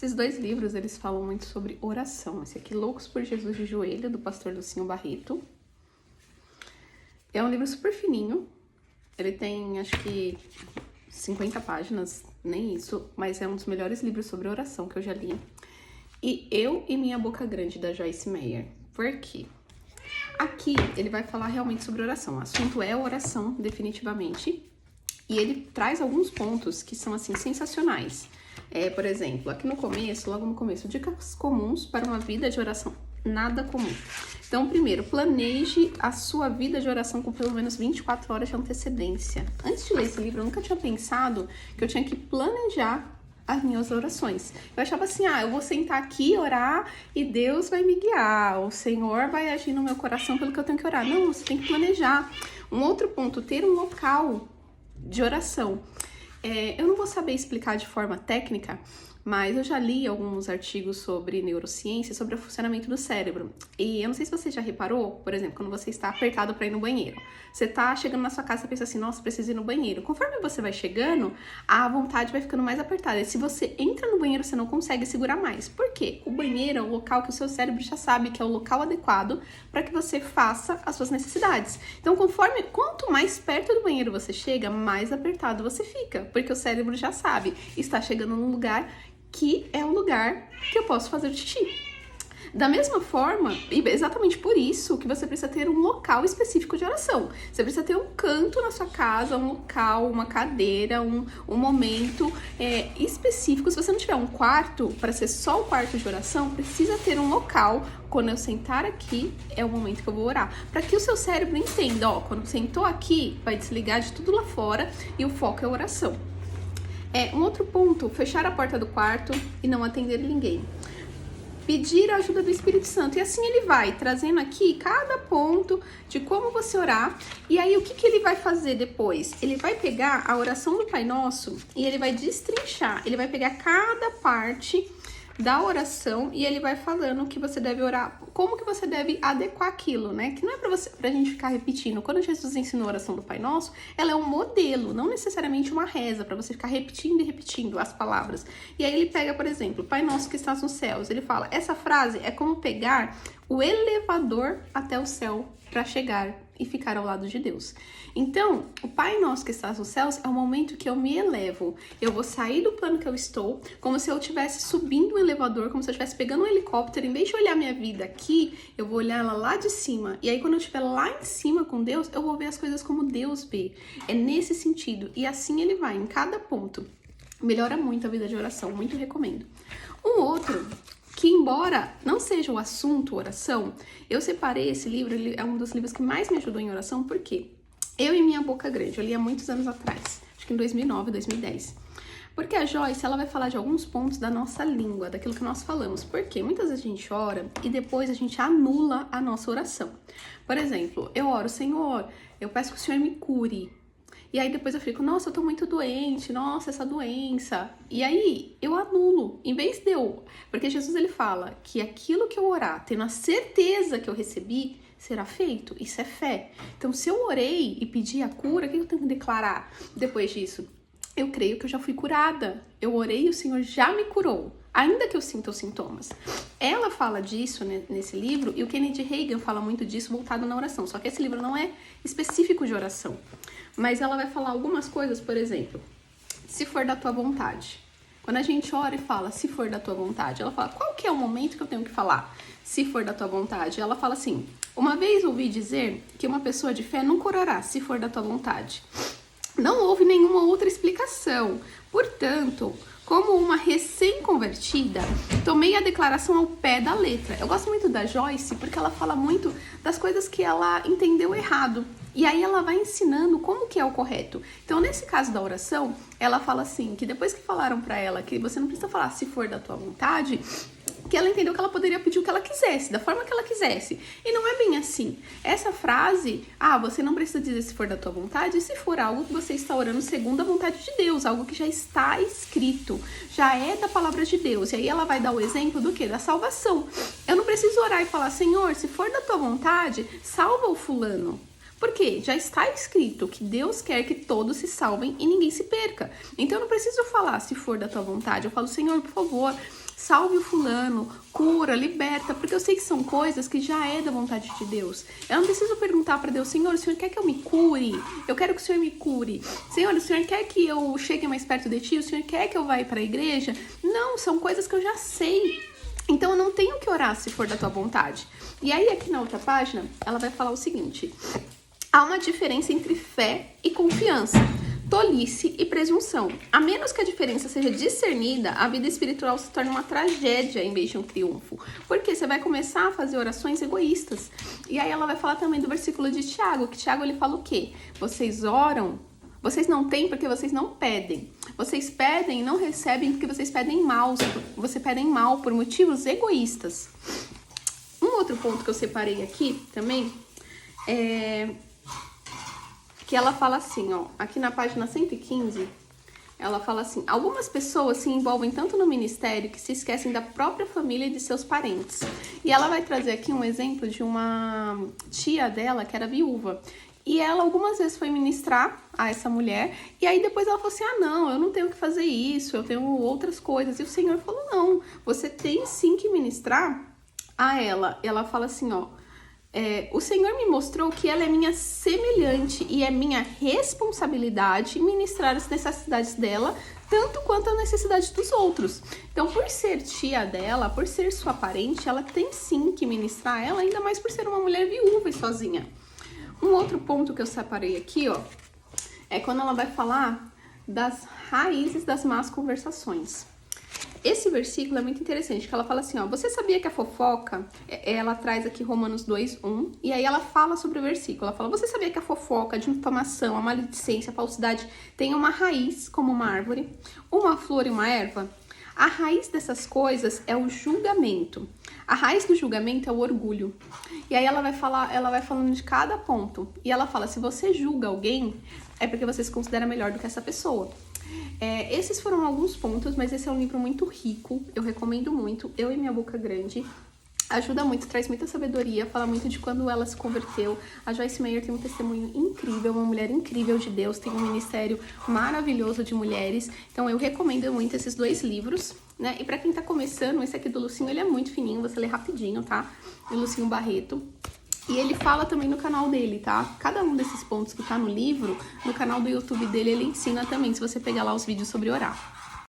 Esses dois livros, eles falam muito sobre oração. Esse aqui, Loucos por Jesus de Joelho, do pastor Lucinho Barreto. É um livro super fininho. Ele tem, acho que, 50 páginas, nem isso, mas é um dos melhores livros sobre oração que eu já li. E Eu e Minha Boca Grande, da Joyce Meyer. Por quê? Aqui, ele vai falar realmente sobre oração. O assunto é oração, definitivamente. E ele traz alguns pontos que são, assim, sensacionais. Por exemplo, aqui no começo, logo no começo, dicas comuns para uma vida de oração nada comum. Então, primeiro, planeje a sua vida de oração com pelo menos 24 horas de antecedência. Antes de ler esse livro, eu nunca tinha pensado que eu tinha que planejar as minhas orações. Eu achava assim, eu vou sentar aqui, orar e Deus vai me guiar. O Senhor vai agir no meu coração pelo que eu tenho que orar. Não, você tem que planejar. Um outro ponto, ter um local de oração. Eu não vou saber explicar de forma técnica, mas eu já li alguns artigos sobre neurociência, sobre o funcionamento do cérebro. E eu não sei se você já reparou, por exemplo, quando você está apertado para ir no banheiro. Você tá chegando na sua casa e pensa assim, nossa, preciso ir no banheiro. Conforme você vai chegando, a vontade vai ficando mais apertada. E se você entra no banheiro, você não consegue segurar mais. Por quê? O banheiro é o local que o seu cérebro já sabe que é o local adequado para que você faça as suas necessidades. Então, quanto mais perto do banheiro você chega, mais apertado você fica. Porque o cérebro já sabe, está chegando num lugar que é o lugar que eu posso fazer xixi. Da mesma forma, e exatamente por isso que você precisa ter um local específico de oração. Você precisa ter um canto na sua casa, um local, uma cadeira, um momento específico. Se você não tiver um quarto, para ser só o quarto de oração, precisa ter um local. Quando eu sentar aqui, é o momento que eu vou orar. Para que o seu cérebro entenda, quando sentou aqui, vai desligar de tudo lá fora e o foco é a oração. Um outro ponto, fechar a porta do quarto e não atender ninguém. Pedir a ajuda do Espírito Santo. E assim ele vai trazendo aqui cada ponto de como você orar. E aí o que ele vai fazer depois? Ele vai pegar a oração do Pai Nosso e ele vai destrinchar. Ele vai pegar cada parte da oração e ele vai falando que você deve orar, como que você deve adequar aquilo, né? Que não é pra gente ficar repetindo. Quando Jesus ensinou a oração do Pai Nosso, ela é um modelo, não necessariamente uma reza, para você ficar repetindo e repetindo as palavras. E aí ele pega, por exemplo, Pai Nosso que estás nos céus. Ele fala, essa frase é como pegar o elevador até o céu para chegar e ficar ao lado de Deus. Então, o Pai Nosso que estás nos céus é o momento que eu me elevo. Eu vou sair do plano que eu estou, como se eu estivesse subindo um elevador, como se eu estivesse pegando um helicóptero. Em vez de olhar minha vida aqui, eu vou olhar ela lá de cima. E aí, quando eu estiver lá em cima com Deus, eu vou ver as coisas como Deus vê. É nesse sentido. E assim ele vai, em cada ponto. Melhora muito a vida de oração, muito recomendo. Um outro que, embora não seja o assunto oração, eu separei esse livro, ele é um dos livros que mais me ajudou em oração, porque Eu e Minha Boca Grande, eu li há muitos anos atrás, acho que em 2009, 2010. Porque a Joyce, ela vai falar de alguns pontos da nossa língua, daquilo que nós falamos. Porque muitas vezes a gente ora e depois a gente anula a nossa oração. Por exemplo, eu oro, Senhor, eu peço que o Senhor me cure. E aí depois eu fico, nossa, eu tô muito doente, nossa, essa doença. E aí eu anulo, em vez de eu... Porque Jesus, ele fala que aquilo que eu orar, tendo a certeza que eu recebi, será feito. Isso é fé. Então, se eu orei e pedi a cura, o que eu tenho que declarar depois disso? Eu creio que eu já fui curada. Eu orei e o Senhor já me curou, ainda que eu sinta os sintomas. Ela fala disso nesse livro, e o Kennedy Hagin fala muito disso voltado na oração. Só que esse livro não é específico de oração. Mas ela vai falar algumas coisas, por exemplo, se for da tua vontade. Quando a gente ora e fala, se for da tua vontade, ela fala, qual que é o momento que eu tenho que falar, se for da tua vontade? Ela fala assim, uma vez ouvi dizer que uma pessoa de fé nunca orará, se for da tua vontade. Não houve nenhuma outra explicação. Portanto, como uma recém-convertida, tomei a declaração ao pé da letra. Eu gosto muito da Joyce porque ela fala muito das coisas que ela entendeu errado. E aí ela vai ensinando como que é o correto. Então, nesse caso da oração, ela fala assim, que depois que falaram pra ela que você não precisa falar se for da tua vontade, que ela entendeu que ela poderia pedir o que ela quisesse, da forma que ela quisesse. E não é bem assim. Essa frase, você não precisa dizer se for da tua vontade, se for algo que você está orando segundo a vontade de Deus, algo que já está escrito, já é da palavra de Deus. E aí ela vai dar o exemplo do quê? Da salvação. Eu não preciso orar e falar, Senhor, se for da tua vontade, salva o fulano. Porque já está escrito que Deus quer que todos se salvem e ninguém se perca. Então eu não preciso falar se for da tua vontade. Eu falo, Senhor, por favor, salve o fulano, cura, liberta, porque eu sei que são coisas que já é da vontade de Deus. Eu não preciso perguntar para Deus, Senhor, o Senhor quer que eu me cure? Eu quero que o Senhor me cure. Senhor, o Senhor quer que eu chegue mais perto de Ti? O Senhor quer que eu vá para a igreja? Não, são coisas que eu já sei. Então eu não tenho que orar se for da Tua vontade. E aí aqui na outra página, ela vai falar o seguinte: há uma diferença entre fé e confiança, tolice e presunção. A menos que a diferença seja discernida, a vida espiritual se torna uma tragédia em vez de um triunfo. Porque você vai começar a fazer orações egoístas. E aí ela vai falar também do versículo de Tiago, que Tiago ele fala o quê? Vocês oram, vocês não têm porque vocês não pedem. Vocês pedem e não recebem porque vocês pedem mal. Vocês pedem mal por motivos egoístas. Um outro ponto que eu separei aqui também é que ela fala assim, ó, aqui na página 115, ela fala assim: algumas pessoas se envolvem tanto no ministério que se esquecem da própria família e de seus parentes. E ela vai trazer aqui um exemplo de uma tia dela que era viúva. E ela algumas vezes foi ministrar a essa mulher, e aí depois ela falou assim: ah, não, eu não tenho que fazer isso, eu tenho outras coisas. E o Senhor falou: não, você tem sim que ministrar a ela. E ela fala assim, ó: o Senhor me mostrou que ela é minha semelhante e é minha responsabilidade ministrar as necessidades dela, tanto quanto a necessidade dos outros. Então, por ser tia dela, por ser sua parente, ela tem sim que ministrar ela, ainda mais por ser uma mulher viúva e sozinha. Um outro ponto que eu separei aqui, ó, é quando ela vai falar das raízes das más conversações. Esse versículo é muito interessante, que ela fala assim, ó: você sabia que a fofoca, ela traz aqui Romanos 2:1, e aí ela fala sobre o versículo, ela fala: você sabia que a fofoca, a difamação, a maledicência, a falsidade tem uma raiz como uma árvore, uma flor e uma erva? A raiz dessas coisas é o julgamento. A raiz do julgamento é o orgulho. E aí ela vai falando de cada ponto. E ela fala: se você julga alguém, é porque você se considera melhor do que essa pessoa. Esses foram alguns pontos, mas esse é um livro muito rico, eu recomendo muito. Eu e Minha Boca Grande. Ajuda muito, traz muita sabedoria, fala muito de quando ela se converteu. A Joyce Meyer tem um testemunho incrível, uma mulher incrível de Deus, tem um ministério maravilhoso de mulheres. Então eu recomendo muito esses dois livros, né? E pra quem tá começando, esse aqui do Lucinho, ele é muito fininho, você lê rapidinho, tá? O Lucinho Barreto. E ele fala também no canal dele, tá? Cada um desses pontos que tá no livro, no canal do YouTube dele, ele ensina também, se você pegar lá os vídeos sobre orar.